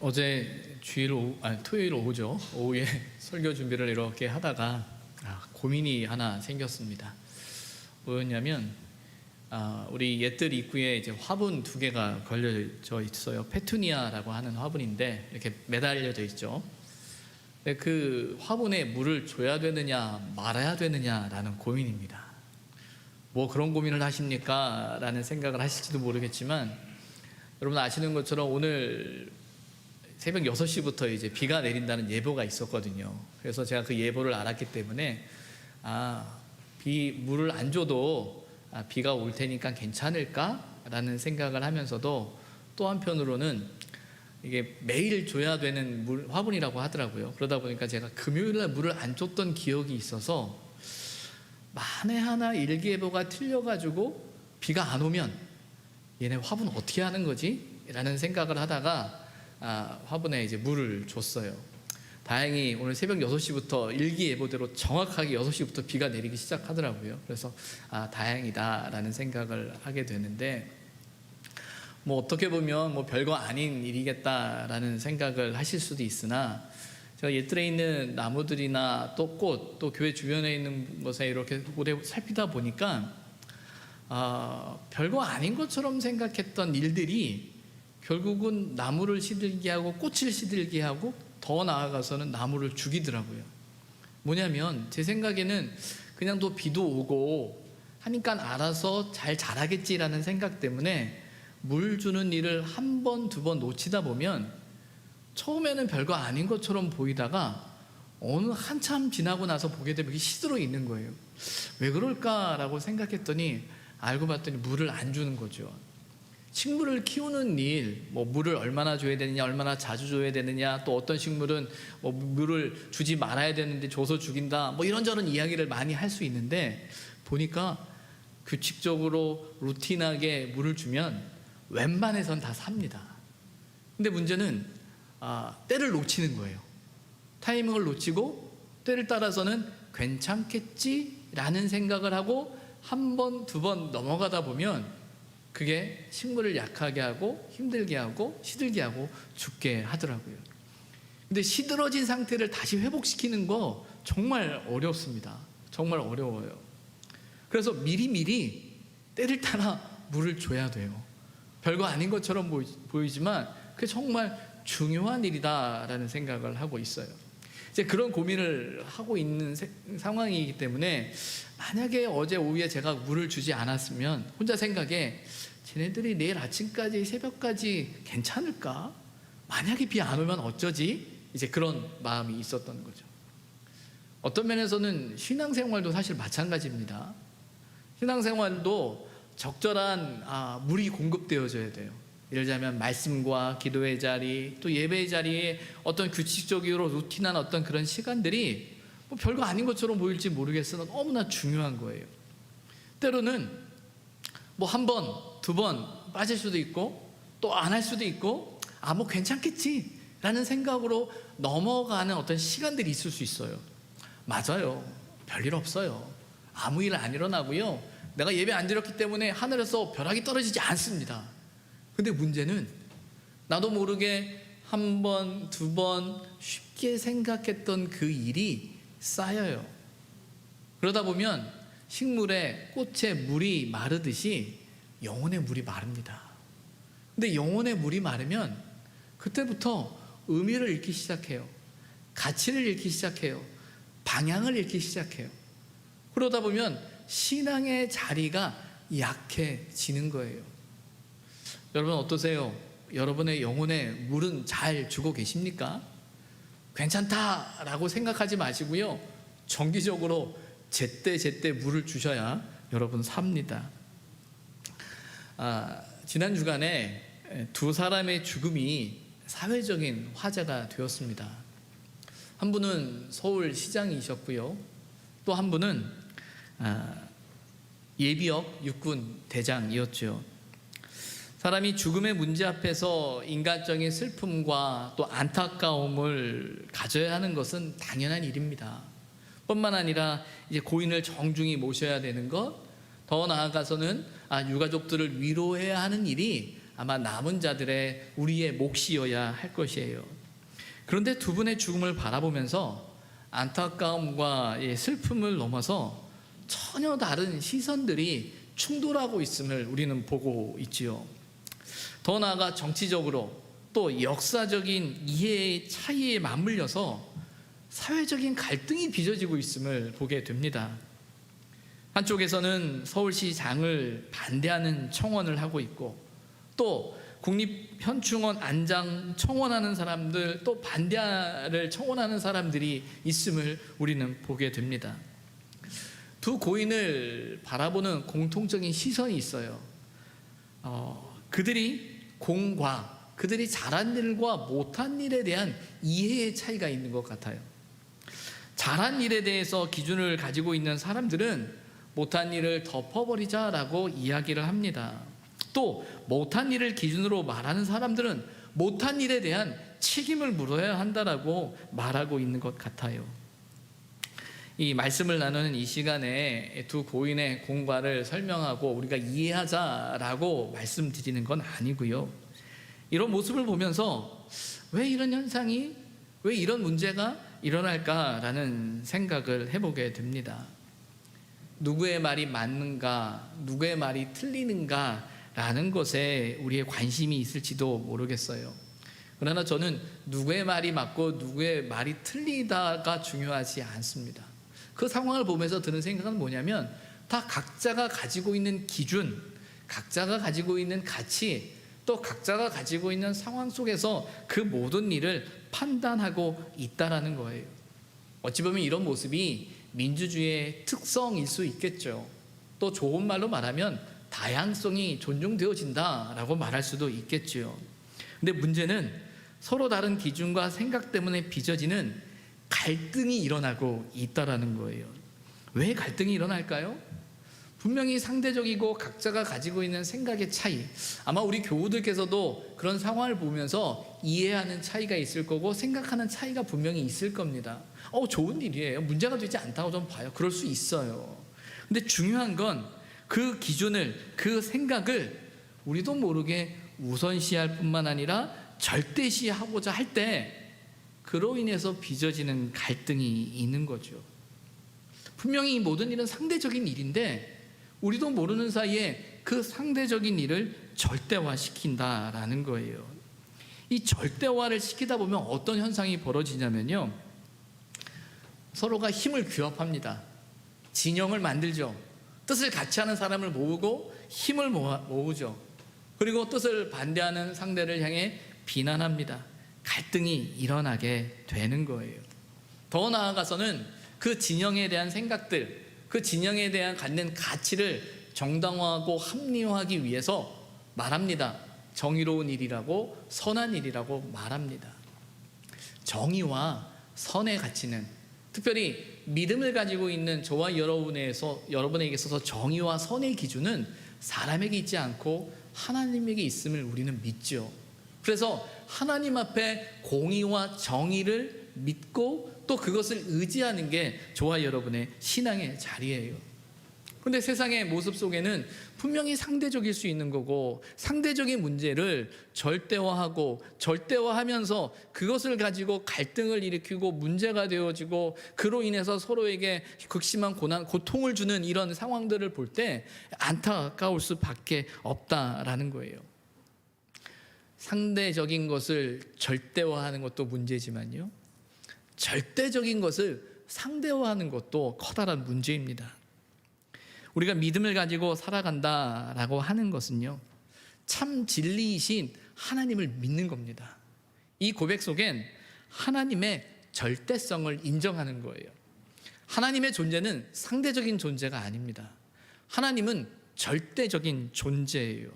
어제 토요일 오후죠. 오후에 설교 준비를 이렇게 하다가 고민이 하나 생겼습니다. 뭐였냐면 우리 옛들 입구에 이제 화분 두 개가 걸려져 있어요. 페투니아라고 하는 화분인데 이렇게 매달려져 있죠. 근데 그 화분에 물을 줘야 되느냐 말아야 되느냐라는 고민입니다. 뭐 그런 고민을 하십니까? 라는 생각을 하실지도 모르겠지만, 여러분 아시는 것처럼 오늘 새벽 6시부터 이제 비가 내린다는 예보가 있었거든요. 그래서 제가 그 예보를 알았기 때문에 물을 안 줘도 비가 올 테니까 괜찮을까라는 생각을 하면서도, 또 한편으로는 이게 매일 줘야 되는 화분이라고 하더라고요. 그러다 보니까 제가 금요일날 물을 안 줬던 기억이 있어서, 만에 하나 일기예보가 틀려가지고 비가 안 오면 얘네 화분 어떻게 하는 거지? 라는 생각을 하다가 화분에 이제 물을 줬어요. 다행히 오늘 새벽 6시부터 일기예보대로 정확하게 6시부터 비가 내리기 시작하더라고요. 그래서 다행이다 라는 생각을 하게 되는데, 뭐 어떻게 보면 뭐 별거 아닌 일이겠다라는 생각을 하실 수도 있으나, 제가 옛들에 있는 나무들이나 또 꽃, 또 교회 주변에 있는 것에 이렇게 오래 살피다 보니까 별거 아닌 것처럼 생각했던 일들이 결국은 나무를 시들게 하고 꽃을 시들게 하고 더 나아가서는 나무를 죽이더라고요. 뭐냐면 제 생각에는 그냥 또 비도 오고 하니까 알아서 잘 자라겠지라는 생각 때문에 물 주는 일을 한 번, 두 번 놓치다 보면 처음에는 별거 아닌 것처럼 보이다가 어느 한참 지나고 나서 보게 되면 시들어 있는 거예요. 왜 그럴까라고 생각했더니 알고 봤더니 물을 안 주는 거죠. 식물을 키우는 일, 뭐 물을 얼마나 줘야 되느냐, 얼마나 자주 줘야 되느냐, 또 어떤 식물은 뭐 물을 주지 말아야 되는데 줘서 죽인다, 뭐 이런저런 이야기를 많이 할 수 있는데, 보니까 규칙적으로 루틴하게 물을 주면 웬만해선 다 삽니다. 근데 문제는 때를 놓치는 거예요. 타이밍을 놓치고 때를 따라서는 괜찮겠지라는 생각을 하고 한 번, 두 번 넘어가다 보면 그게 식물을 약하게 하고 힘들게 하고 시들게 하고 죽게 하더라고요. 근데 시들어진 상태를 다시 회복시키는 거 정말 어렵습니다. 정말 어려워요. 그래서 미리미리 때를 따라 물을 줘야 돼요. 별거 아닌 것처럼 보이지만 그게 정말 중요한 일이다라는 생각을 하고 있어요. 이제 그런 고민을 하고 있는 상황이기 때문에, 만약에 어제 오후에 제가 물을 주지 않았으면 혼자 생각에 쟤네들이 내일 아침까지 새벽까지 괜찮을까? 만약에 비 안 오면 어쩌지? 이제 그런 마음이 있었던 거죠. 어떤 면에서는 신앙생활도 사실 마찬가지입니다. 신앙생활도 적절한 물이 공급되어져야 돼요. 예를 들자면 말씀과 기도의 자리, 또 예배의 자리에 어떤 규칙적으로 루틴한 어떤 그런 시간들이 뭐 별거 아닌 것처럼 보일지 모르겠으나 너무나 중요한 거예요. 때로는 뭐 한 번, 두 번 빠질 수도 있고 또 안 할 수도 있고 뭐 괜찮겠지 라는 생각으로 넘어가는 어떤 시간들이 있을 수 있어요. 맞아요. 별일 없어요. 아무 일 안 일어나고요. 내가 예배 안 드렸기 때문에 하늘에서 벼락이 떨어지지 않습니다. 근데 문제는 나도 모르게 한 번, 두 번 쉽게 생각했던 그 일이 쌓여요. 그러다 보면 식물에, 꽃에 물이 마르듯이 영혼의 물이 마릅니다. 근데 영혼의 물이 마르면 그때부터 의미를 잃기 시작해요. 가치를 잃기 시작해요. 방향을 잃기 시작해요. 그러다 보면 신앙의 자리가 약해지는 거예요. 여러분 어떠세요? 여러분의 영혼에 물은 잘 주고 계십니까? 괜찮다라고 생각하지 마시고요, 정기적으로 제때 물을 주셔야 여러분 삽니다. 지난 주간에 두 사람의 죽음이 사회적인 화제가 되었습니다. 한 분은 서울시장이셨고요, 또 한 분은 예비역 육군 대장이었죠. 사람이 죽음의 문제 앞에서 인간적인 슬픔과 또 안타까움을 가져야 하는 것은 당연한 일입니다. 뿐만 아니라 이제 고인을 정중히 모셔야 되는 것, 더 나아가서는 유가족들을 위로해야 하는 일이 아마 남은 자들의 우리의 몫이어야 할 것이에요. 그런데 두 분의 죽음을 바라보면서 안타까움과 슬픔을 넘어서 전혀 다른 시선들이 충돌하고 있음을 우리는 보고 있지요. 더 나아가 정치적으로 또 역사적인 이해의 차이에 맞물려서 사회적인 갈등이 빚어지고 있음을 보게 됩니다. 한쪽에서는 서울시장을 반대하는 청원을 하고 있고, 또 국립현충원 안장 청원하는 사람들, 또 반대를 청원하는 사람들이 있음을 우리는 보게 됩니다. 두 고인을 바라보는 공통적인 시선이 있어요. 그들이 공과, 그들이 잘한 일과 못한 일에 대한 이해의 차이가 있는 것 같아요. 잘한 일에 대해서 기준을 가지고 있는 사람들은 못한 일을 덮어버리자라고 이야기를 합니다. 또 못한 일을 기준으로 말하는 사람들은 못한 일에 대한 책임을 물어야 한다라고 말하고 있는 것 같아요. 이 말씀을 나누는 이 시간에 두 고인의 공과를 설명하고 우리가 이해하자라고 말씀드리는 건 아니고요. 이런 모습을 보면서 왜 이런 현상이, 왜 이런 문제가 일어날까라는 생각을 해보게 됩니다. 누구의 말이 맞는가, 누구의 말이 틀리는가라는 것에 우리의 관심이 있을지도 모르겠어요. 그러나 저는 누구의 말이 맞고 누구의 말이 틀리다가 중요하지 않습니다. 그 상황을 보면서 드는 생각은 뭐냐면, 다 각자가 가지고 있는 기준, 각자가 가지고 있는 가치, 또 각자가 가지고 있는 상황 속에서 그 모든 일을 판단하고 있다라는 거예요. 어찌 보면 이런 모습이 민주주의의 특성일 수 있겠죠. 또 좋은 말로 말하면 다양성이 존중되어진다라고 말할 수도 있겠죠. 근데 문제는 서로 다른 기준과 생각 때문에 빚어지는 갈등이 일어나고 있다라는 거예요. 왜 갈등이 일어날까요? 분명히 상대적이고 각자가 가지고 있는 생각의 차이, 아마 우리 교우들께서도 그런 상황을 보면서 이해하는 차이가 있을 거고 생각하는 차이가 분명히 있을 겁니다. 좋은 일이에요. 문제가 되지 않다고 좀 봐요. 그럴 수 있어요. 근데 중요한 건 그 기준을, 그 생각을 우리도 모르게 우선시할 뿐만 아니라 절대시하고자 할 때 그로 인해서 빚어지는 갈등이 있는 거죠. 분명히 이 모든 일은 상대적인 일인데 우리도 모르는 사이에 그 상대적인 일을 절대화시킨다라는 거예요. 이 절대화를 시키다 보면 어떤 현상이 벌어지냐면요, 서로가 힘을 규합합니다. 진영을 만들죠. 뜻을 같이 하는 사람을 모으고 힘을 모으죠. 그리고 뜻을 반대하는 상대를 향해 비난합니다. 갈등이 일어나게 되는 거예요. 더 나아가서는 그 진영에 대한 생각들, 그 진영에 대한 갖는 가치를 정당화하고 합리화하기 위해서 말합니다. 정의로운 일이라고, 선한 일이라고 말합니다. 정의와 선의 가치는, 특별히 믿음을 가지고 있는 저와 여러분에게 있어서 정의와 선의 기준은 사람에게 있지 않고 하나님에게 있음을 우리는 믿죠. 그래서 하나님 앞에 공의와 정의를 믿고 또 그것을 의지하는 게 저와 여러분의 신앙의 자리예요. 그런데 세상의 모습 속에는 분명히 상대적일 수 있는 거고, 상대적인 문제를 절대화하고 절대화하면서 그것을 가지고 갈등을 일으키고 문제가 되어지고 그로 인해서 서로에게 극심한 고통을 주는 이런 상황들을 볼 때 안타까울 수밖에 없다라는 거예요. 상대적인 것을 절대화하는 것도 문제지만요, 절대적인 것을 상대화하는 것도 커다란 문제입니다. 우리가 믿음을 가지고 살아간다라고 하는 것은요, 참 진리이신 하나님을 믿는 겁니다. 이 고백 속엔 하나님의 절대성을 인정하는 거예요. 하나님의 존재는 상대적인 존재가 아닙니다. 하나님은 절대적인 존재예요.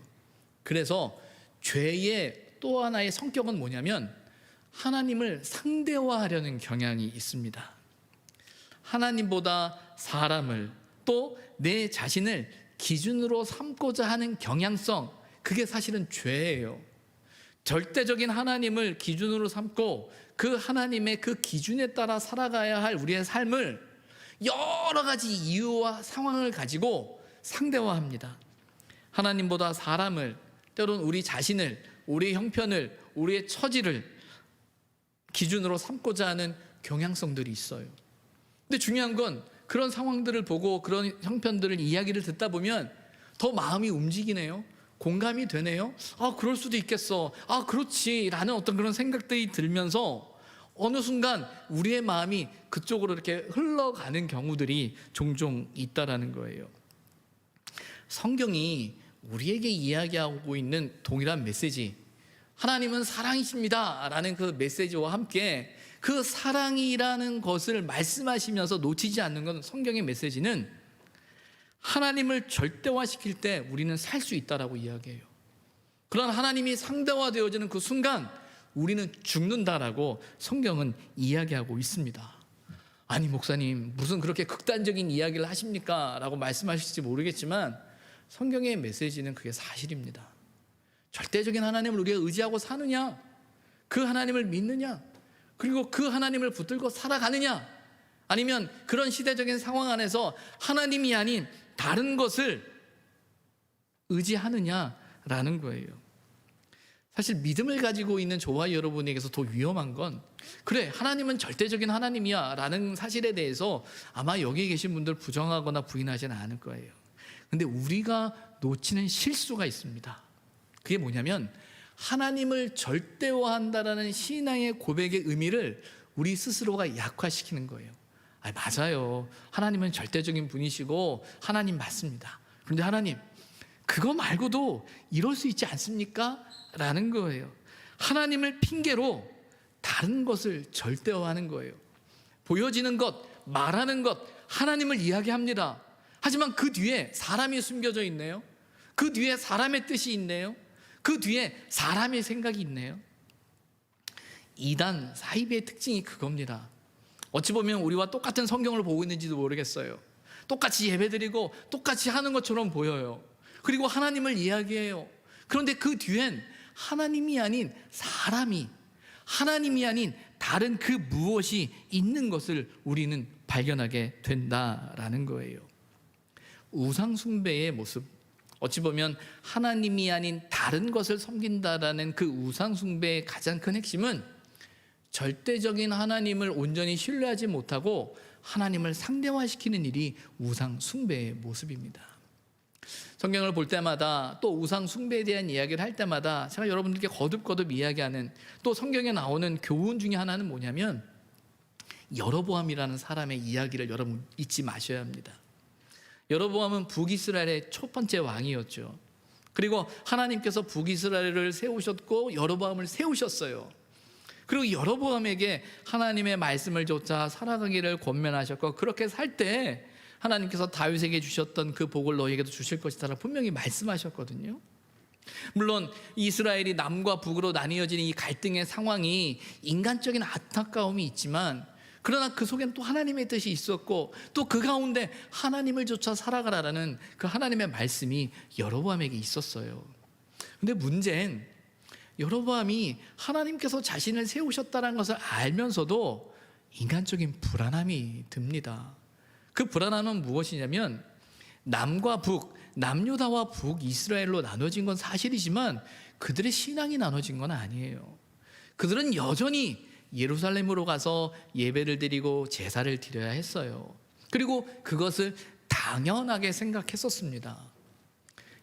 그래서 죄의 또 하나의 성격은 뭐냐면 하나님을 상대화하려는 경향이 있습니다. 하나님보다 사람을, 또 내 자신을 기준으로 삼고자 하는 경향성, 그게 사실은 죄예요. 절대적인 하나님을 기준으로 삼고 그 하나님의 그 기준에 따라 살아가야 할 우리의 삶을 여러 가지 이유와 상황을 가지고 상대화합니다. 하나님보다 사람을, 때로는 우리 자신을, 우리의 형편을, 우리의 처지를 기준으로 삼고자 하는 경향성들이 있어요. 근데 중요한 건 그런 상황들을 보고 그런 형편들을 이야기를 듣다 보면 더 마음이 움직이네요. 공감이 되네요. 아, 그럴 수도 있겠어. 아, 그렇지. 라는 어떤 그런 생각들이 들면서 어느 순간 우리의 마음이 그쪽으로 이렇게 흘러가는 경우들이 종종 있다라는 거예요. 성경이 우리에게 이야기하고 있는 동일한 메시지, 하나님은 사랑이십니다 라는 그 메시지와 함께 그 사랑이라는 것을 말씀하시면서 놓치지 않는 건, 성경의 메시지는 하나님을 절대화시킬 때 우리는 살 수 있다라고 이야기해요. 그런 하나님이 상대화되어지는 그 순간 우리는 죽는다라고 성경은 이야기하고 있습니다. 아니 목사님 무슨 그렇게 극단적인 이야기를 하십니까? 라고 말씀하실지 모르겠지만 성경의 메시지는 그게 사실입니다. 절대적인 하나님을 우리가 의지하고 사느냐, 그 하나님을 믿느냐, 그리고 그 하나님을 붙들고 살아가느냐, 아니면 그런 시대적인 상황 안에서 하나님이 아닌 다른 것을 의지하느냐라는 거예요. 사실 믿음을 가지고 있는 저와 여러분에게서 더 위험한 건, 그래 하나님은 절대적인 하나님이야 라는 사실에 대해서 아마 여기 계신 분들 부정하거나 부인하지는 않을 거예요. 근데 우리가 놓치는 실수가 있습니다. 그게 뭐냐면 하나님을 절대화한다라는 신앙의 고백의 의미를 우리 스스로가 약화시키는 거예요. 아, 맞아요. 하나님은 절대적인 분이시고 하나님 맞습니다. 그런데 하나님 그거 말고도 이럴 수 있지 않습니까? 라는 거예요. 하나님을 핑계로 다른 것을 절대화하는 거예요. 보여지는 것, 말하는 것, 하나님을 이야기합니다. 하지만 그 뒤에 사람이 숨겨져 있네요. 그 뒤에 사람의 뜻이 있네요. 그 뒤에 사람의 생각이 있네요. 이단 사이비의 특징이 그겁니다. 어찌 보면 우리와 똑같은 성경을 보고 있는지도 모르겠어요. 똑같이 예배드리고 똑같이 하는 것처럼 보여요. 그리고 하나님을 이야기해요. 그런데 그 뒤엔 하나님이 아닌 사람이, 하나님이 아닌 다른 그 무엇이 있는 것을 우리는 발견하게 된다라는 거예요. 우상숭배의 모습, 어찌 보면 하나님이 아닌 다른 것을 섬긴다라는 그 우상숭배의 가장 큰 핵심은 절대적인 하나님을 온전히 신뢰하지 못하고 하나님을 상대화시키는 일이 우상숭배의 모습입니다. 성경을 볼 때마다 또 우상숭배에 대한 이야기를 할 때마다 제가 여러분들께 거듭거듭 이야기하는, 또 성경에 나오는 교훈 중에 하나는 뭐냐면 여로보암이라는 사람의 이야기를 여러분 잊지 마셔야 합니다. 여로보암은 북이스라엘의 첫 번째 왕이었죠. 그리고 하나님께서 북이스라엘을 세우셨고 여로보암을 세우셨어요. 그리고 여로보암에게 하나님의 말씀을 좇아 살아가기를 권면하셨고, 그렇게 살 때 하나님께서 다윗에게 주셨던 그 복을 너희에게도 주실 것이다 분명히 말씀하셨거든요. 물론 이스라엘이 남과 북으로 나뉘어지는 이 갈등의 상황이 인간적인 안타까움이 있지만, 그러나 그 속에는 또 하나님의 뜻이 있었고, 또 그 가운데 하나님을 좇아 살아가라는 그 하나님의 말씀이 여로보암에게 있었어요. 근데 문제는 여로보암이 하나님께서 자신을 세우셨다는 것을 알면서도 인간적인 불안함이 듭니다. 그 불안함은 무엇이냐면 남과 북, 남유다와 북이스라엘로 나눠진 건 사실이지만 그들의 신앙이 나눠진 건 아니에요. 그들은 여전히 예루살렘으로 가서 예배를 드리고 제사를 드려야 했어요. 그리고 그것을 당연하게 생각했었습니다.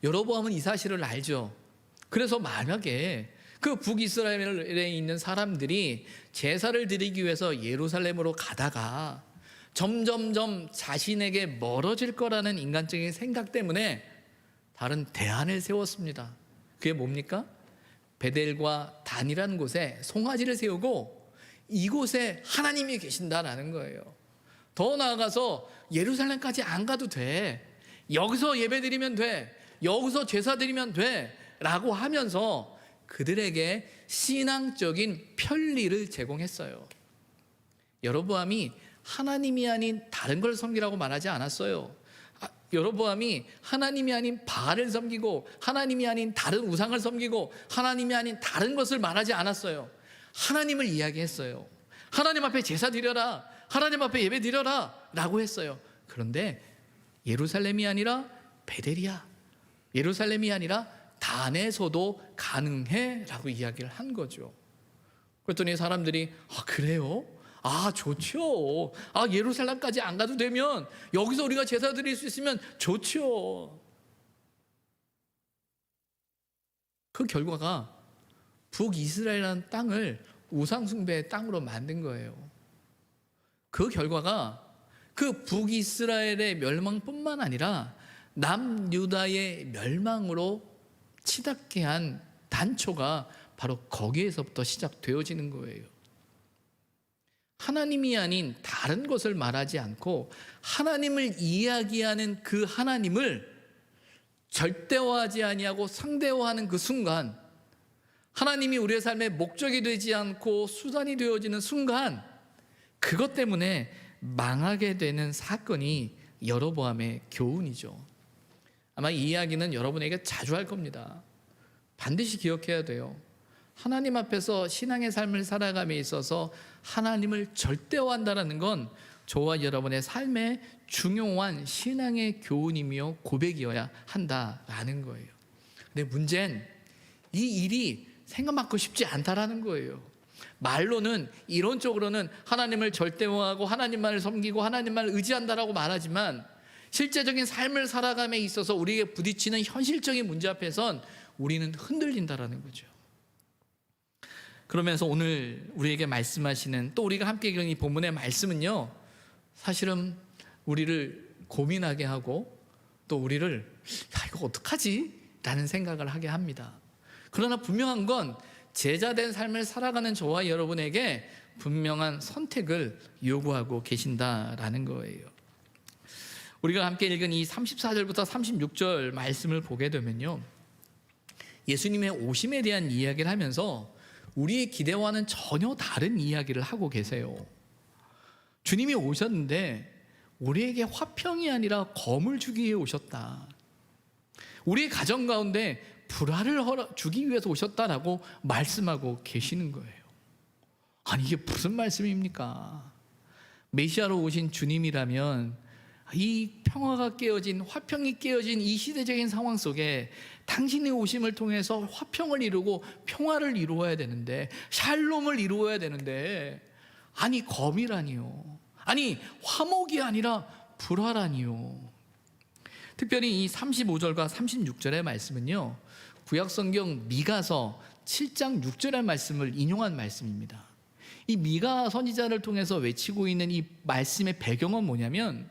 여로보암은 이 사실을 알죠. 그래서 만약에 그 북이스라엘에 있는 사람들이 제사를 드리기 위해서 예루살렘으로 가다가 점점점 자신에게 멀어질 거라는 인간적인 생각 때문에 다른 대안을 세웠습니다. 그게 뭡니까? 베델과 단이라는 곳에 송아지를 세우고 이곳에 하나님이 계신다라는 거예요. 더 나아가서 예루살렘까지 안 가도 돼. 여기서 예배드리면 돼. 여기서 제사 드리면 돼. 라고 하면서 그들에게 신앙적인 편리를 제공했어요. 여로보암이 하나님이 아닌 다른 걸 섬기라고 말하지 않았어요. 여로보암이 하나님이 아닌 바알을 섬기고 하나님이 아닌 다른 우상을 섬기고 하나님이 아닌 다른 것을 말하지 않았어요. 하나님을 이야기했어요. 하나님 앞에 제사 드려라, 하나님 앞에 예배 드려라 라고 했어요. 그런데 예루살렘이 아니라 베델이야, 예루살렘이 아니라 단에서도 가능해 라고 이야기를 한 거죠. 그랬더니 사람들이 그래요? 좋죠. 예루살렘까지 안 가도 되면 여기서 우리가 제사 드릴 수 있으면 좋죠. 그 결과가 북이스라엘이라는 땅을 우상숭배의 땅으로 만든 거예요. 그 결과가 그 북이스라엘의 멸망뿐만 아니라 남유다의 멸망으로 치닫게 한 단초가 바로 거기에서부터 시작되어지는 거예요. 하나님이 아닌 다른 것을 말하지 않고 하나님을 이야기하는 그 하나님을 절대화하지 아니하고 상대화하는 그 순간, 하나님이 우리의 삶의 목적이 되지 않고 수단이 되어지는 순간, 그것 때문에 망하게 되는 사건이 여로보암의 교훈이죠. 아마 이 이야기는 여러분에게 자주 할 겁니다. 반드시 기억해야 돼요. 하나님 앞에서 신앙의 삶을 살아감에 있어서 하나님을 절대화한다는 건 저와 여러분의 삶의 중요한 신앙의 교훈이며 고백이어야 한다라는 거예요. 근데 문제는 이 일이 생각만큼 쉽지 않다라는 거예요. 말로는 이론적으로는 하나님을 절대화하고 하나님만을 섬기고 하나님만을 의지한다라고 말하지만 실제적인 삶을 살아감에 있어서 우리에게 부딪히는 현실적인 문제 앞에선 우리는 흔들린다라는 거죠. 그러면서 오늘 우리에게 말씀하시는, 또 우리가 함께 읽은 이 본문의 말씀은요, 사실은 우리를 고민하게 하고 또 우리를 이거 어떡하지? 라는 생각을 하게 합니다. 그러나 분명한 건 제자된 삶을 살아가는 저와 여러분에게 분명한 선택을 요구하고 계신다라는 거예요. 우리가 함께 읽은 이 34절부터 36절 말씀을 보게 되면요, 예수님의 오심에 대한 이야기를 하면서 우리의 기대와는 전혀 다른 이야기를 하고 계세요. 주님이 오셨는데 우리에게 화평이 아니라 검을 주기 위해 오셨다. 우리의 가정 가운데 불화를 주기 위해서 오셨다라고 말씀하고 계시는 거예요. 아니, 이게 무슨 말씀입니까? 메시아로 오신 주님이라면 이 평화가 깨어진, 화평이 깨어진 이 시대적인 상황 속에 당신의 오심을 통해서 화평을 이루고 평화를 이루어야 되는데, 샬롬을 이루어야 되는데, 아니 검이라니요, 아니 화목이 아니라 불화라니요. 특별히 이 35절과 36절의 말씀은요, 구약성경 미가서 7장 6절의 말씀을 인용한 말씀입니다. 이 미가 선지자를 통해서 외치고 있는 이 말씀의 배경은 뭐냐면,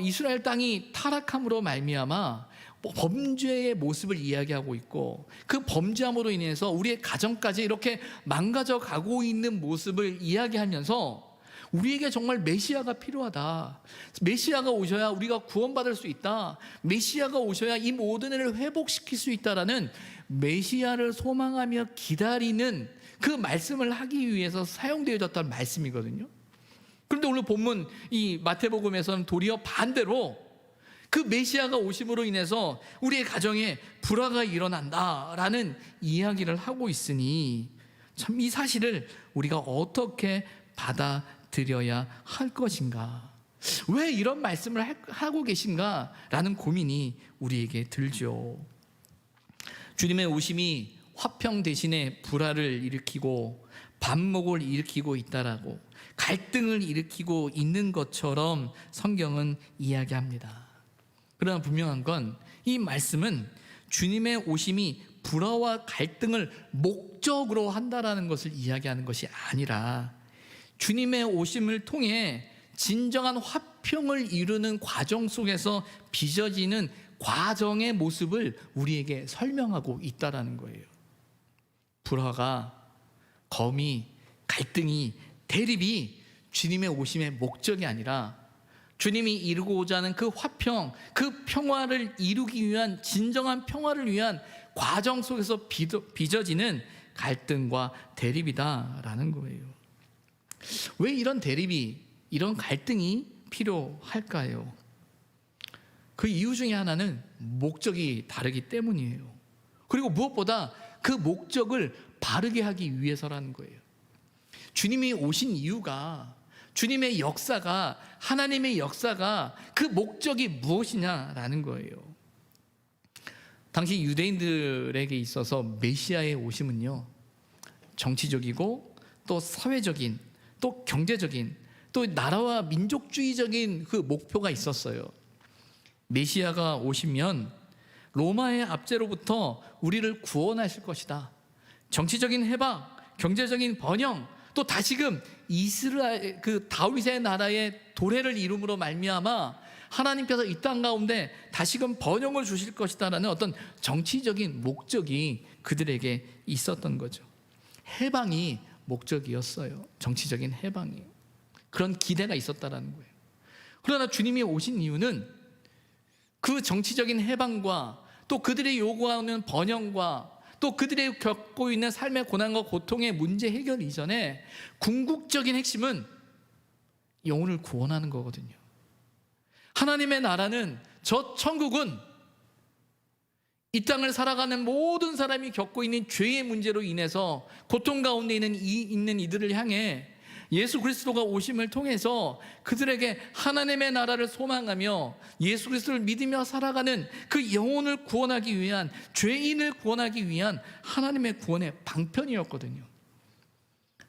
이스라엘 땅이 타락함으로 말미암아 범죄의 모습을 이야기하고 있고, 그 범죄함으로 인해서 우리의 가정까지 이렇게 망가져 가고 있는 모습을 이야기하면서 우리에게 정말 메시아가 필요하다, 메시아가 오셔야 우리가 구원받을 수 있다, 메시아가 오셔야 이 모든 일을 회복시킬 수 있다라는 메시아를 소망하며 기다리는 그 말씀을 하기 위해서 사용되어졌던 말씀이거든요. 그런데 오늘 본문 이 마태복음에서는 도리어 반대로 그 메시아가 오심으로 인해서 우리의 가정에 불화가 일어난다라는 이야기를 하고 있으니, 참 이 사실을 우리가 어떻게 받아들여야 할 것인가, 왜 이런 말씀을 하고 계신가 라는 고민이 우리에게 들죠. 주님의 오심이 화평 대신에 불화를 일으키고 반목을 일으키고 있다라고, 갈등을 일으키고 있는 것처럼 성경은 이야기합니다. 그러나 분명한 건 이 말씀은 주님의 오심이 불화와 갈등을 목적으로 한다라는 것을 이야기하는 것이 아니라, 주님의 오심을 통해 진정한 화평을 이루는 과정 속에서 빚어지는 과정의 모습을 우리에게 설명하고 있다라는 거예요. 불화가, 검이, 갈등이, 대립이 주님의 오심의 목적이 아니라 주님이 이루고자 하는 그 화평, 그 평화를 이루기 위한, 진정한 평화를 위한 과정 속에서 빚어지는 갈등과 대립이다라는 거예요. 왜 이런 대립이, 이런 갈등이 필요할까요? 그 이유 중에 하나는 목적이 다르기 때문이에요. 그리고 무엇보다 그 목적을 바르게 하기 위해서라는 거예요. 주님이 오신 이유가, 주님의 역사가, 하나님의 역사가 그 목적이 무엇이냐라는 거예요. 당시 유대인들에게 있어서 메시아의 오심은요, 정치적이고 또 사회적인 또 경제적인 또 나라와 민족주의적인 그 목표가 있었어요. 메시아가 오시면 로마의 압제로부터 우리를 구원하실 것이다. 정치적인 해방, 경제적인 번영, 또 다시금 이스라엘 그 다윗의 나라의 도래를 이름으로 말미암아 하나님께서 이 땅 가운데 다시금 번영을 주실 것이다라는 어떤 정치적인 목적이 그들에게 있었던 거죠. 해방이 목적이었어요. 정치적인 해방이. 그런 기대가 있었다라는 거예요. 그러나 주님이 오신 이유는 그 정치적인 해방과 또 그들이 요구하는 번영과 또 그들이 겪고 있는 삶의 고난과 고통의 문제 해결 이전에 궁극적인 핵심은 영혼을 구원하는 거거든요. 하나님의 나라는, 저 천국은 이 땅을 살아가는 모든 사람이 겪고 있는 죄의 문제로 인해서 고통 가운데 있는 이들을 향해 예수 그리스도가 오심을 통해서 그들에게 하나님의 나라를 소망하며 예수 그리스도를 믿으며 살아가는 그 영혼을 구원하기 위한, 죄인을 구원하기 위한 하나님의 구원의 방편이었거든요.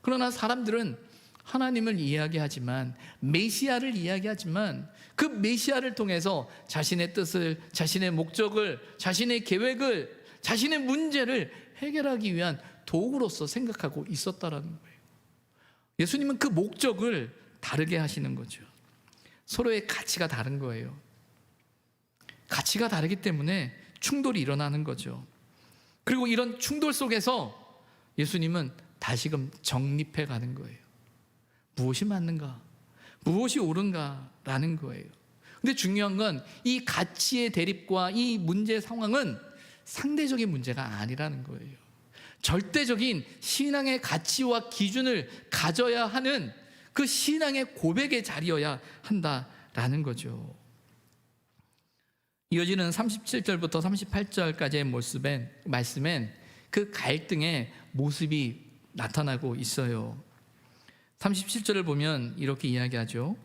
그러나 사람들은 하나님을 이야기하지만, 메시아를 이야기하지만 그 메시아를 통해서 자신의 뜻을, 자신의 목적을, 자신의 계획을, 자신의 문제를 해결하기 위한 도구로서 생각하고 있었다라는 거예요. 예수님은 그 목적을 다르게 하시는 거죠. 서로의 가치가 다른 거예요. 가치가 다르기 때문에 충돌이 일어나는 거죠. 그리고 이런 충돌 속에서 예수님은 다시금 정립해 가는 거예요. 무엇이 맞는가? 무엇이 옳은가라는 거예요. 근데 중요한 건 이 가치의 대립과 이 문제 상황은 상대적인 문제가 아니라는 거예요. 절대적인 신앙의 가치와 기준을 가져야 하는 그 신앙의 고백의 자리여야 한다라는 거죠. 이어지는 37절부터 38절까지의 말씀엔 그 갈등의 모습이 나타나고 있어요. 37절을 보면 이렇게 이야기하죠.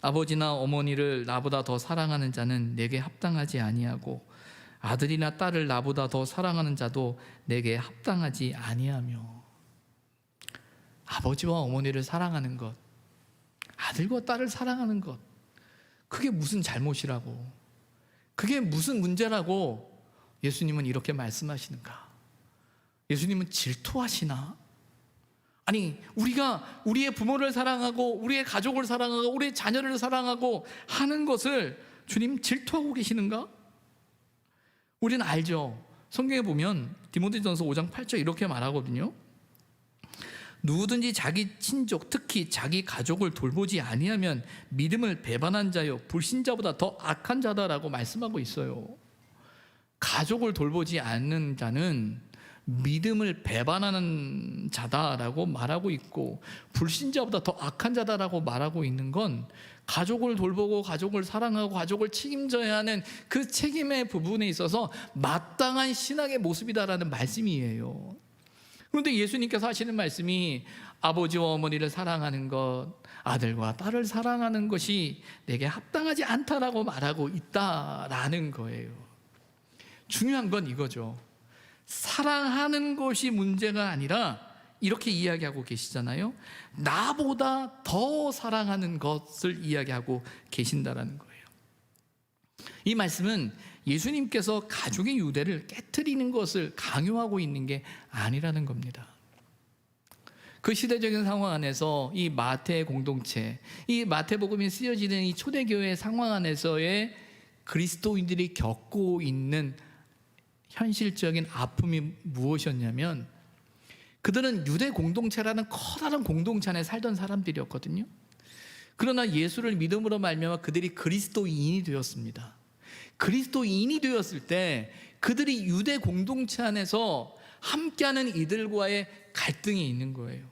아버지나 어머니를 나보다 더 사랑하는 자는 내게 합당하지 아니하고 아들이나 딸을 나보다 더 사랑하는 자도 내게 합당하지 아니하며. 아버지와 어머니를 사랑하는 것, 아들과 딸을 사랑하는 것, 그게 무슨 잘못이라고, 그게 무슨 문제라고 예수님은 이렇게 말씀하시는가? 예수님은 질투하시나? 아니, 우리가 우리의 부모를 사랑하고 우리의 가족을 사랑하고 우리의 자녀를 사랑하고 하는 것을 주님 질투하고 계시는가? 우리는 알죠. 성경에 보면 디모데전서 5장 8절 이렇게 말하거든요. 누구든지 자기 친족, 특히 자기 가족을 돌보지 아니하면 믿음을 배반한 자요 불신자보다 더 악한 자다라고 말씀하고 있어요. 가족을 돌보지 않는 자는 믿음을 배반하는 자다라고 말하고 있고, 불신자보다 더 악한 자다라고 말하고 있는 건 가족을 돌보고 가족을 사랑하고 가족을 책임져야 하는 그 책임의 부분에 있어서 마땅한 신앙의 모습이다라는 말씀이에요. 그런데 예수님께서 하시는 말씀이 아버지와 어머니를 사랑하는 것, 아들과 딸을 사랑하는 것이 내게 합당하지 않다라고 말하고 있다라는 거예요. 중요한 건 이거죠. 사랑하는 것이 문제가 아니라 이렇게 이야기하고 계시잖아요. 나보다 더 사랑하는 것을 이야기하고 계신다라는 거예요. 이 말씀은 예수님께서 가족의 유대를 깨트리는 것을 강요하고 있는 게 아니라는 겁니다. 그 시대적인 상황 안에서 이 마태 공동체, 이 마태복음이 쓰여지는 이 초대교회 상황 안에서의 그리스도인들이 겪고 있는 현실적인 아픔이 무엇이었냐면, 그들은 유대 공동체라는 커다란 공동체 안에 살던 사람들이었거든요. 그러나 예수를 믿음으로 말미암아 그들이 그리스도인이 되었습니다. 그리스도인이 되었을 때 그들이 유대 공동체 안에서 함께하는 이들과의 갈등이 있는 거예요.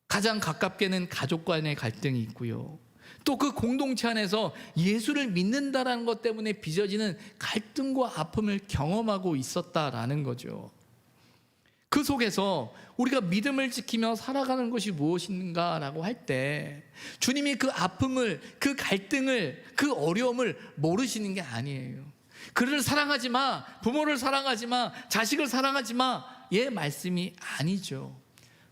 가장 가깝게는 가족 간의 갈등이 있고요. 또 그 공동체 안에서 예수를 믿는다라는 것 때문에 빚어지는 갈등과 아픔을 경험하고 있었다라는 거죠. 그 속에서 우리가 믿음을 지키며 살아가는 것이 무엇인가라고 할 때 주님이 그 아픔을, 그 갈등을, 그 어려움을 모르시는 게 아니에요. 그를 사랑하지 마, 부모를 사랑하지 마, 자식을 사랑하지 마, 예 말씀이 아니죠.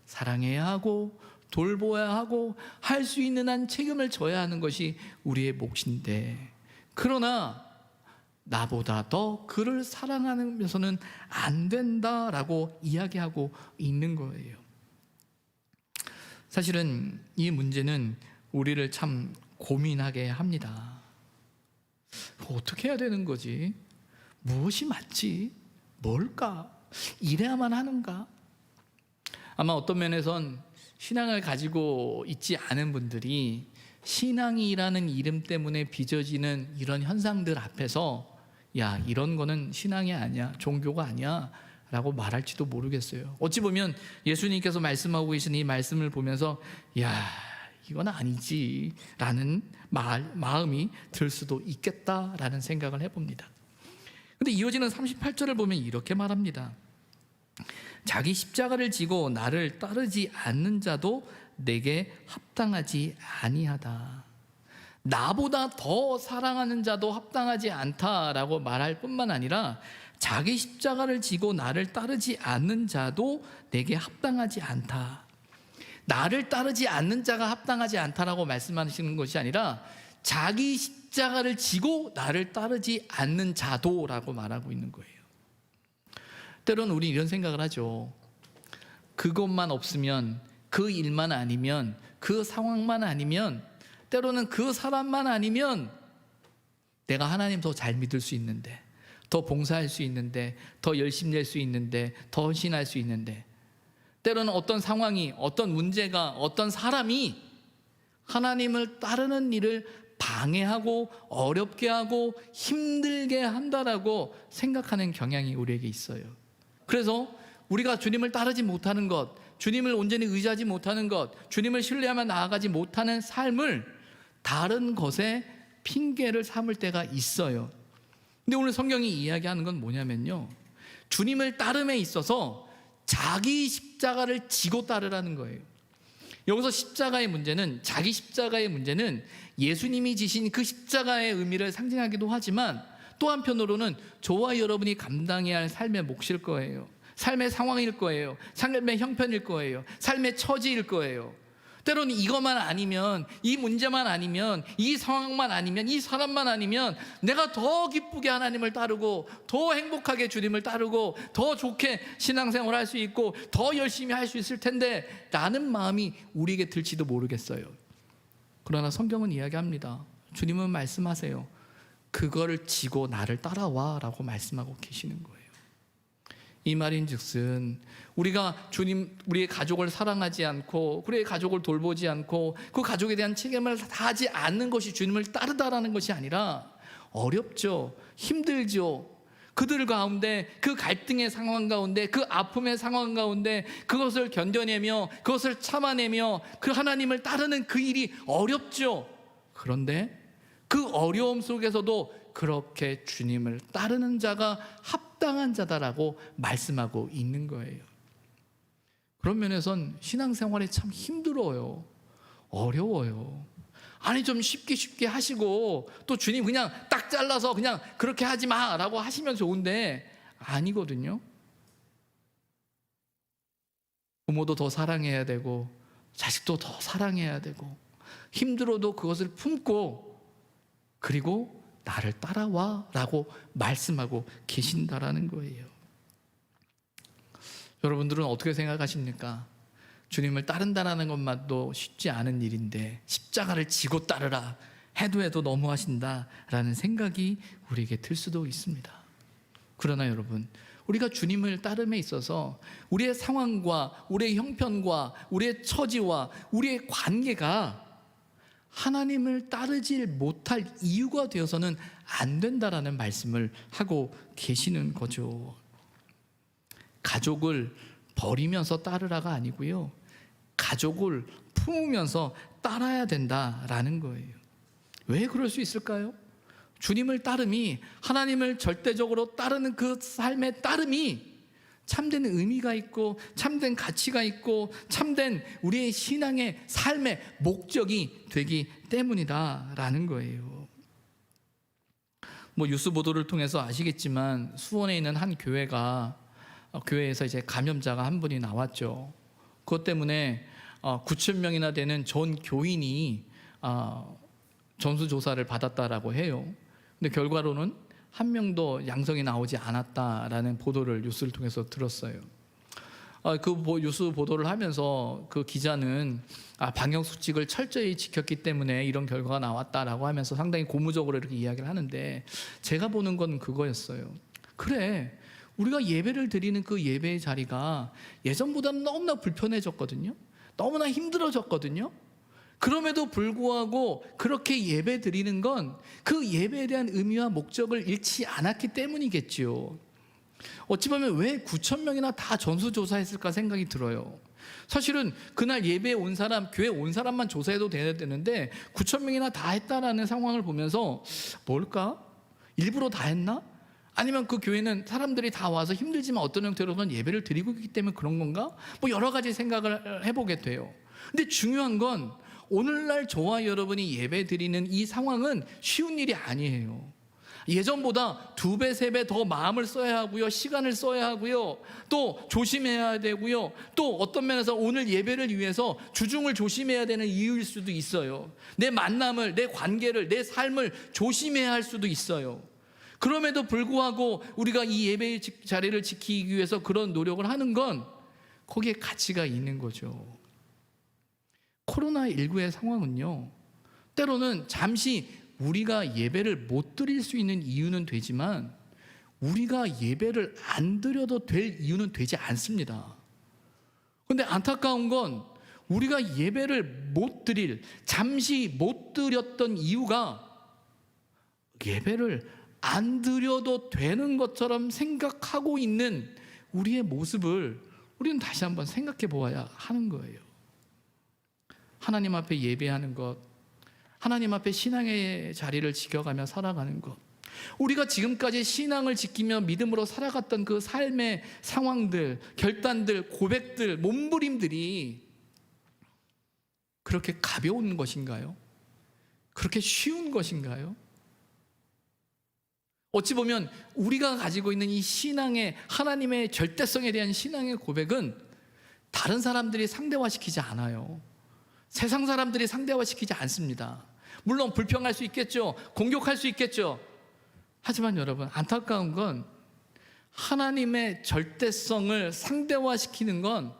사랑해야 하고 돌보아야 하고 할 수 있는 한 책임을 져야 하는 것이 우리의 몫인데, 그러나 나보다 더 그를 사랑하면서는 안 된다라고 이야기하고 있는 거예요. 사실은 이 문제는 우리를 참 고민하게 합니다. 어떻게 해야 되는 거지? 무엇이 맞지? 뭘까? 이래야만 하는가? 아마 어떤 면에선 신앙을 가지고 있지 않은 분들이 신앙이라는 이름 때문에 빚어지는 이런 현상들 앞에서 야, 이런 거는 신앙이 아니야, 종교가 아니야 라고 말할지도 모르겠어요. 어찌 보면 예수님께서 말씀하고 계신 이 말씀을 보면서 야, 이건 아니지 라는 마음이 들 수도 있겠다라는 생각을 해봅니다. 근데 이어지는 38절을 보면 이렇게 말합니다. 자기 십자가를 지고 나를 따르지 않는 자도 내게 합당하지 아니하다. 나보다 더 사랑하는 자도 합당하지 않다라고 말할 뿐만 아니라 자기 십자가를 지고 나를 따르지 않는 자도 내게 합당하지 않다. 나를 따르지 않는 자가 합당하지 않다라고 말씀하시는 것이 아니라 자기 십자가를 지고 나를 따르지 않는 자도라고 말하고 있는 거예요. 때로는 우리 이런 생각을 하죠. 그것만 없으면, 그 일만 아니면, 그 상황만 아니면, 때로는 그 사람만 아니면 내가 하나님 더 잘 믿을 수 있는데, 더 봉사할 수 있는데, 더 열심히 낼 수 있는데, 더 헌신할 수 있는데, 때로는 어떤 상황이, 어떤 문제가, 어떤 사람이 하나님을 따르는 일을 방해하고 어렵게 하고 힘들게 한다라고 생각하는 경향이 우리에게 있어요. 그래서 우리가 주님을 따르지 못하는 것, 주님을 온전히 의지하지 못하는 것, 주님을 신뢰하며 나아가지 못하는 삶을 다른 것에 핑계를 삼을 때가 있어요. 근데 오늘 성경이 이야기하는 건 뭐냐면요, 주님을 따름에 있어서 자기 십자가를 지고 따르라는 거예요. 여기서 십자가의 문제는, 자기 십자가의 문제는 예수님이 지신 그 십자가의 의미를 상징하기도 하지만 또 한편으로는 저와 여러분이 감당해야 할 삶의 몫일 거예요. 삶의 상황일 거예요. 삶의 형편일 거예요. 삶의 처지일 거예요. 때로는 이것만 아니면, 이 문제만 아니면, 이 상황만 아니면, 이 사람만 아니면 내가 더 기쁘게 하나님을 따르고 더 행복하게 주님을 따르고 더 좋게 신앙생활을 할 수 있고 더 열심히 할 수 있을 텐데 라는 마음이 우리에게 들지도 모르겠어요. 그러나 성경은 이야기합니다. 주님은 말씀하세요. 그거를 지고 나를 따라와 라고 말씀하고 계시는 거예요. 이 말인즉슨 우리가 우리의 가족을 사랑하지 않고 우리의 가족을 돌보지 않고 그 가족에 대한 책임을 다하지 않는 것이 주님을 따르다라는 것이 아니라 어렵죠, 힘들죠. 그들 가운데, 그 갈등의 상황 가운데, 그 아픔의 상황 가운데 그것을 견뎌내며 그것을 참아내며 그 하나님을 따르는 그 일이 어렵죠. 그런데 그 어려움 속에서도 그렇게 주님을 따르는 자가 합당한 자다라고 말씀하고 있는 거예요. 그런 면에선 신앙생활이 참 힘들어요. 어려워요. 아니 좀 쉽게 하시고 또 주님 그냥 딱 잘라서 그냥 그렇게 하지 마라고 하시면 좋은데 아니거든요. 부모도 더 사랑해야 되고 자식도 더 사랑해야 되고 힘들어도 그것을 품고 그리고 나를 따라와 라고 말씀하고 계신다라는 거예요. 여러분들은 어떻게 생각하십니까? 주님을 따른다라는 것만도 쉽지 않은 일인데 십자가를 지고 따르라 해도 너무하신다라는 생각이 우리에게 들 수도 있습니다. 그러나 여러분, 우리가 주님을 따름에 있어서 우리의 상황과 우리의 형편과 우리의 처지와 우리의 관계가 하나님을 따르지 못할 이유가 되어서는 안 된다라는 말씀을 하고 계시는 거죠. 가족을 버리면서 따르라가 아니고요, 가족을 품으면서 따라야 된다라는 거예요. 왜 그럴 수 있을까요? 주님을 따름이, 하나님을 절대적으로 따르는 그 삶의 따름이 참된 의미가 있고 참된 가치가 있고 참된 우리의 신앙의 삶의 목적이 되기 때문이다라는 거예요. 뭐 뉴스 보도를 통해서 아시겠지만 수원에 있는 한 교회에서 이제 감염자가 한 분이 나왔죠. 그것 때문에 9천 명이나 되는 전 교인이 전수조사를 받았다라고 해요. 근데 결과로는 한 명도 양성이 나오지 않았다라는 보도를 뉴스를 통해서 들었어요. 그 뉴스 보도를 하면서 그 기자는 방역 수칙을 철저히 지켰기 때문에 이런 결과가 나왔다라고 하면서 상당히 고무적으로 이렇게 이야기를 하는데, 제가 보는 건 그거였어요. 그래, 우리가 예배를 드리는 그 예배의 자리가 예전보다는 너무나 불편해졌거든요. 너무나 힘들어졌거든요. 그럼에도 불구하고 그렇게 예배 드리는 건 그 예배에 대한 의미와 목적을 잃지 않았기 때문이겠죠. 어찌 보면 왜 9천 명이나 다 전수조사했을까 생각이 들어요. 사실은 그날 예배에 온 사람, 교회에 온 사람만 조사해도 되는데 9천 명이나 다 했다라는 상황을 보면서 뭘까? 일부러 다 했나? 아니면 그 교회는 사람들이 다 와서 힘들지만 어떤 형태로든 예배를 드리고 있기 때문에 그런 건가? 뭐 여러 가지 생각을 해보게 돼요. 근데 중요한 건 오늘날 저와 여러분이 예배 드리는 이 상황은 쉬운 일이 아니에요. 예전보다 2배, 3배 더 마음을 써야 하고요, 시간을 써야 하고요, 또 조심해야 되고요, 또 어떤 면에서 오늘 예배를 위해서 주중을 조심해야 되는 이유일 수도 있어요. 내 만남을, 내 관계를, 내 삶을 조심해야 할 수도 있어요. 그럼에도 불구하고 우리가 이 예배의 자리를 지키기 위해서 그런 노력을 하는 건 거기에 가치가 있는 거죠. 코로나19의 상황은요, 때로는 잠시 우리가 예배를 못 드릴 수 있는 이유는 되지만 우리가 예배를 안 드려도 될 이유는 되지 않습니다. 그런데 안타까운 건 우리가 예배를 못 드릴, 잠시 못 드렸던 이유가 예배를 안 드려도 되는 것처럼 생각하고 있는 우리의 모습을 우리는 다시 한번 생각해 보아야 하는 거예요. 하나님 앞에 예배하는 것, 하나님 앞에 신앙의 자리를 지켜가며 살아가는 것, 우리가 지금까지 신앙을 지키며 믿음으로 살아갔던 그 삶의 상황들, 결단들, 고백들, 몸부림들이 그렇게 가벼운 것인가요? 그렇게 쉬운 것인가요? 어찌 보면 우리가 가지고 있는 이 신앙의, 하나님의 절대성에 대한 신앙의 고백은 다른 사람들이 상대화시키지 않아요. 세상 사람들이 상대화시키지 않습니다. 물론 불평할 수 있겠죠. 공격할 수 있겠죠. 하지만 여러분, 안타까운 건 하나님의 절대성을 상대화시키는 건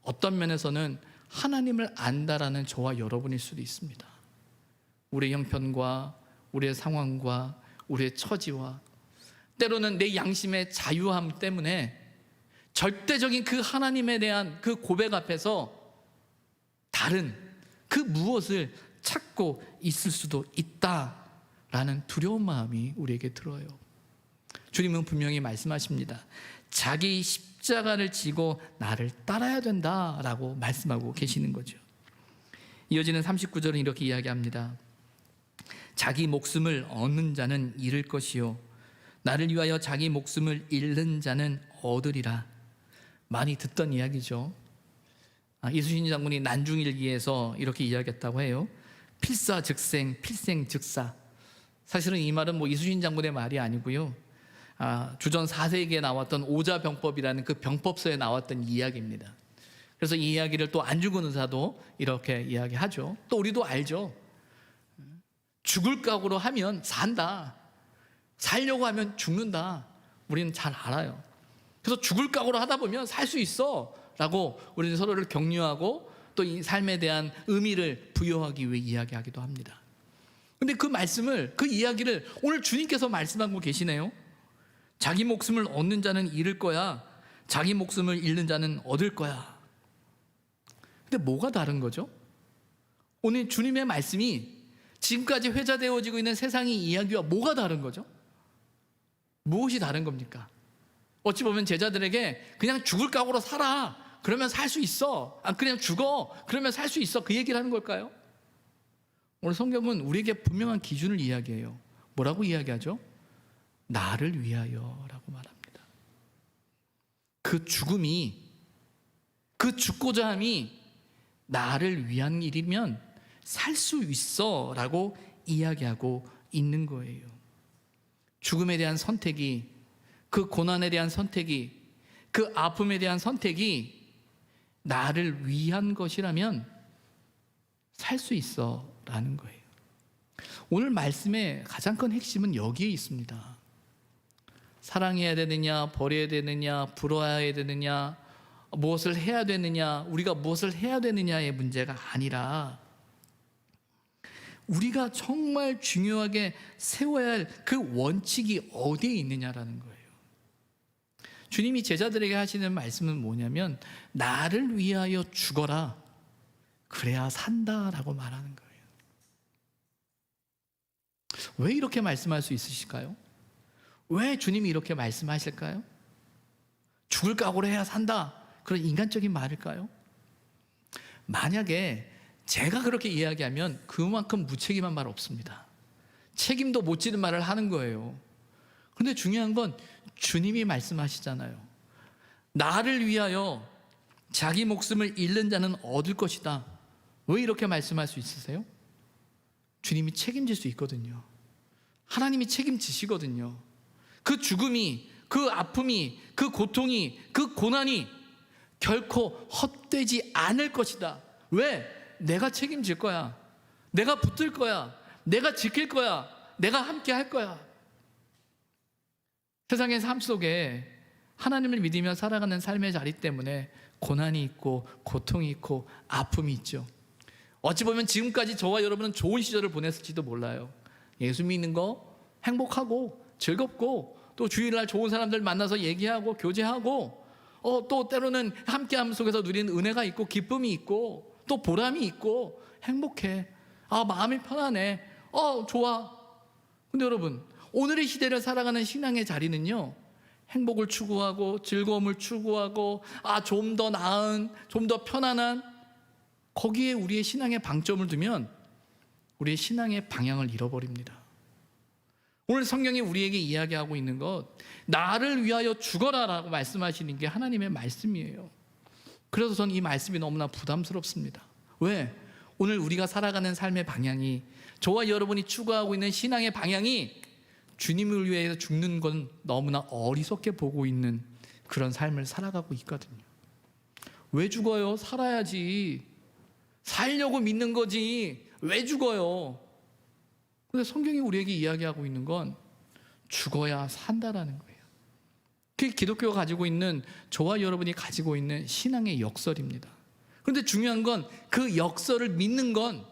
어떤 면에서는 하나님을 안다라는 저와 여러분일 수도 있습니다. 우리의 형편과 우리의 상황과 우리의 처지와 때로는 내 양심의 자유함 때문에 절대적인 그 하나님에 대한 그 고백 앞에서 다른 그 무엇을 찾고 있을 수도 있다라는 두려운 마음이 우리에게 들어요. 주님은 분명히 말씀하십니다. 자기 십자가를 지고 나를 따라야 된다라고 말씀하고 계시는 거죠. 이어지는 39절은 이렇게 이야기합니다. 자기 목숨을 얻는 자는 잃을 것이요 나를 위하여 자기 목숨을 잃는 자는 얻으리라. 많이 듣던 이야기죠. 이순신 장군이 난중일기에서 이렇게 이야기했다고 해요. 필사즉생, 필생즉사. 사실은 이 말은 이순신 장군의 말이 아니고요, 주전 4세기에 나왔던 오자병법이라는 그 병법서에 나왔던 이야기입니다. 그래서 이 이야기를 또 안중근 의사도 이렇게 이야기하죠. 또 우리도 알죠. 죽을 각오로 하면 산다, 살려고 하면 죽는다. 우리는 잘 알아요. 그래서 죽을 각오로 하다 보면 살 수 있어 라고 우리는 서로를 격려하고 또 이 삶에 대한 의미를 부여하기 위해 이야기하기도 합니다. 근데 그 말씀을, 그 이야기를 오늘 주님께서 말씀하고 계시네요. 자기 목숨을 얻는 자는 잃을 거야, 자기 목숨을 잃는 자는 얻을 거야. 근데 뭐가 다른 거죠? 오늘 주님의 말씀이 지금까지 회자되어지고 있는 세상의 이야기와 뭐가 다른 거죠? 무엇이 다른 겁니까? 어찌 보면 제자들에게 그냥 죽을 각오로 살아, 그러면 살 수 있어, 그냥 죽어, 그러면 살 수 있어, 그 얘기를 하는 걸까요? 오늘 성경은 우리에게 분명한 기준을 이야기해요. 뭐라고 이야기하죠? 나를 위하여 라고 말합니다. 그 죽음이, 그 죽고자 함이 나를 위한 일이면 살 수 있어 라고 이야기하고 있는 거예요. 죽음에 대한 선택이, 그 고난에 대한 선택이, 그 아픔에 대한 선택이 나를 위한 것이라면 살 수 있어 라는 거예요. 오늘 말씀의 가장 큰 핵심은 여기에 있습니다. 사랑해야 되느냐, 버려야 되느냐, 부러워야 되느냐, 무엇을 해야 되느냐, 우리가 무엇을 해야 되느냐의 문제가 아니라 우리가 정말 중요하게 세워야 할 그 원칙이 어디에 있느냐라는 거예요. 주님이 제자들에게 하시는 말씀은 뭐냐면 나를 위하여 죽어라, 그래야 산다라고 말하는 거예요. 왜 이렇게 말씀할 수 있으실까요? 왜 주님이 이렇게 말씀하실까요? 죽을 각오를 해야 산다, 그런 인간적인 말일까요? 만약에 제가 그렇게 이야기하면 그만큼 무책임한 말 없습니다. 책임도 못 지는 말을 하는 거예요. 그런데 중요한 건 주님이 말씀하시잖아요. 나를 위하여 자기 목숨을 잃는 자는 얻을 것이다. 왜 이렇게 말씀할 수 있으세요? 주님이 책임질 수 있거든요. 하나님이 책임지시거든요. 그 죽음이, 그 아픔이, 그 고통이, 그 고난이 결코 헛되지 않을 것이다. 왜? 내가 책임질 거야. 내가 붙들 거야. 내가 지킬 거야. 내가 함께 할 거야. 세상의 삶 속에 하나님을 믿으며 살아가는 삶의 자리 때문에 고난이 있고 고통이 있고 아픔이 있죠. 어찌 보면 지금까지 저와 여러분은 좋은 시절을 보냈을지도 몰라요. 예수 믿는 거 행복하고 즐겁고, 또 주일날 좋은 사람들 만나서 얘기하고 교제하고, 또 때로는 함께함 속에서 누리는 은혜가 있고 기쁨이 있고 또 보람이 있고 행복해. 마음이 편하네. 좋아. 근데 여러분, 오늘의 시대를 살아가는 신앙의 자리는요, 행복을 추구하고 즐거움을 추구하고 좀 더 나은, 좀 더 편안한, 거기에 우리의 신앙의 방점을 두면 우리의 신앙의 방향을 잃어버립니다. 오늘 성경이 우리에게 이야기하고 있는 것, 나를 위하여 죽어라 라고 말씀하시는 게 하나님의 말씀이에요. 그래서 저는 이 말씀이 너무나 부담스럽습니다. 왜? 오늘 우리가 살아가는 삶의 방향이, 저와 여러분이 추구하고 있는 신앙의 방향이 주님을 위해서 죽는 건 너무나 어리석게 보고 있는 그런 삶을 살아가고 있거든요. 왜 죽어요? 살아야지. 살려고 믿는 거지. 왜 죽어요? 그런데 성경이 우리에게 이야기하고 있는 건 죽어야 산다라는 거예요. 그게 기독교가 가지고 있는, 저와 여러분이 가지고 있는 신앙의 역설입니다. 그런데 중요한 건 그 역설을 믿는 건,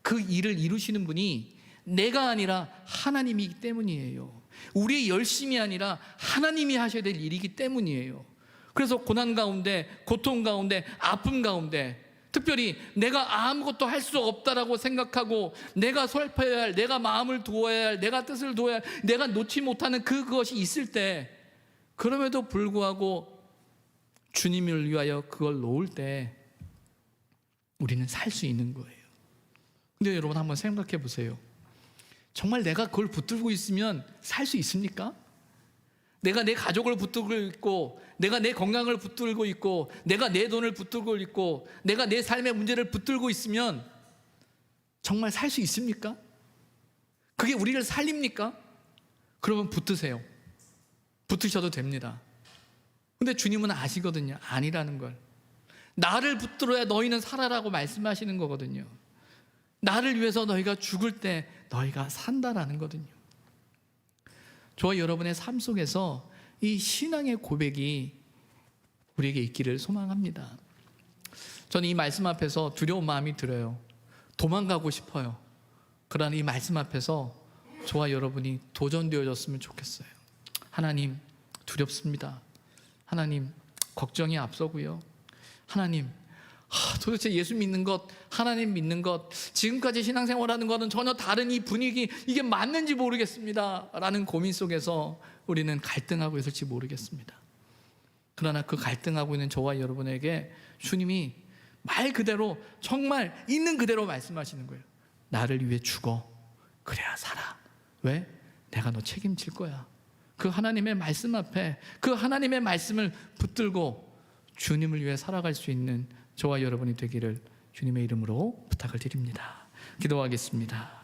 그 일을 이루시는 분이 내가 아니라 하나님이기 때문이에요. 우리의 열심이 아니라 하나님이 하셔야 될 일이기 때문이에요. 그래서 고난 가운데, 고통 가운데, 아픔 가운데, 특별히 내가 아무것도 할 수 없다라고 생각하고 내가 살펴야 할, 내가 마음을 두어야 할, 내가 뜻을 두어야 할, 내가 놓지 못하는 그것이 있을 때, 그럼에도 불구하고 주님을 위하여 그걸 놓을 때 우리는 살 수 있는 거예요. 근데 여러분, 한번 생각해 보세요. 정말 내가 그걸 붙들고 있으면 살 수 있습니까? 내가 내 가족을 붙들고 있고, 내가 내 건강을 붙들고 있고, 내가 내 돈을 붙들고 있고, 내가 내 삶의 문제를 붙들고 있으면 정말 살 수 있습니까? 그게 우리를 살립니까? 그러면 붙드세요. 붙으셔도 됩니다. 근데 주님은 아시거든요. 아니라는 걸. 나를 붙들어야 너희는 살아라고 말씀하시는 거거든요. 나를 위해서 너희가 죽을 때 너희가 산다라는 거거든요. 저와 여러분의 삶 속에서 이 신앙의 고백이 우리에게 있기를 소망합니다. 저는 이 말씀 앞에서 두려운 마음이 들어요. 도망가고 싶어요. 그러나 이 말씀 앞에서 저와 여러분이 도전되어졌으면 좋겠어요. 하나님, 두렵습니다. 하나님, 걱정이 앞서고요. 하나님, 도대체 예수 믿는 것, 하나님 믿는 것, 지금까지 신앙생활하는 것은 전혀 다른 이 분위기, 이게 맞는지 모르겠습니다 라는 고민 속에서 우리는 갈등하고 있을지 모르겠습니다. 그러나 그 갈등하고 있는 저와 여러분에게 주님이 말 그대로, 정말 있는 그대로 말씀하시는 거예요. 나를 위해 죽어, 그래야 살아. 왜? 내가 너 책임질 거야. 그 하나님의 말씀 앞에, 그 하나님의 말씀을 붙들고 주님을 위해 살아갈 수 있는 저와 여러분이 되기를 주님의 이름으로 부탁을 드립니다. 기도하겠습니다.